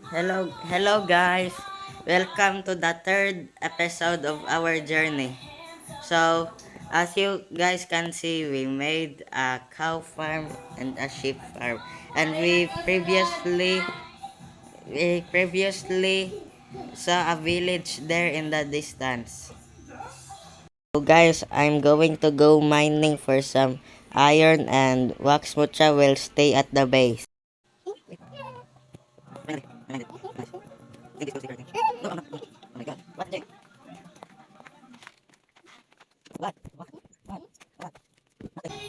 Hello guys. Welcome to the third episode of our journey. So, as you guys can see, we made a cow farm and a sheep farm. And we previously saw a village there in the distance. So guys, I'm going to go mining for some iron and Wax Mucha will stay at the base.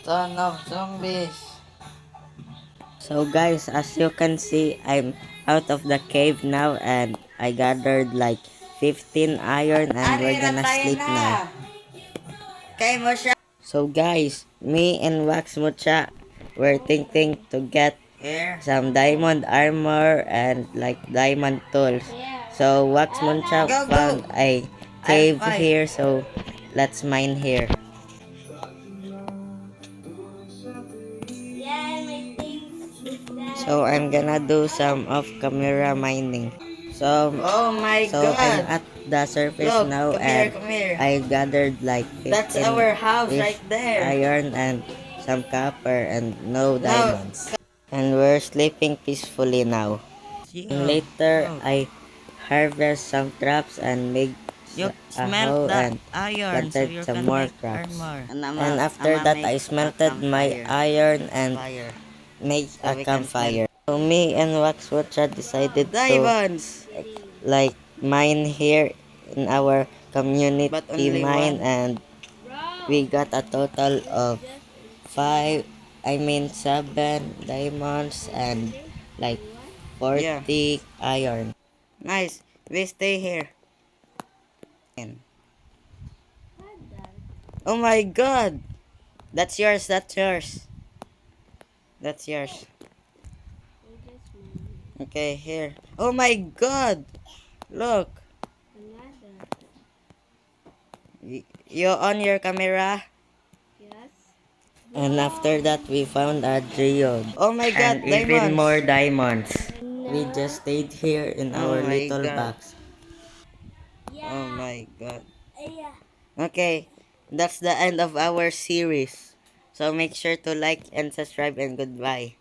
Ton of zombies. So guys, as you can see, I'm out of the cave now and I gathered like 15 iron and we're gonna sleep now. Kay mo siya. So guys, me and Wax Mucha were thinking to get some diamond armor and like diamond tools. So Wax Mucha found a cave here, so let's mine here. So I'm gonna do some off-camera mining. So Oh my so I'm god. at the surface Look, now come here, and come here. I gathered like 15 That's our house ish right there. iron and some copper and no No. diamonds. And we're sleeping peacefully now. And later I harvest some crops and make You a smelt hoe the and iron, so planted you some can more make crops. armor. And after that I smelted my iron and Fire. make So a we can campfire. So me and Waxwatcha decided to Diamonds! like mine here in our community But only mine one. and we got a total of five I mean 7 diamonds and like 40 iron. Nice. We stay here. Oh my god! That's yours, that's yours. That's yours. Okay, here. Oh my god! Look! You on your camera? And after that we found a geode Oh my god, and even diamonds! more diamonds. We just stayed here in Oh our my little god. box. Oh my god. Okay, that's the end of our series. So make sure to like and subscribe and goodbye.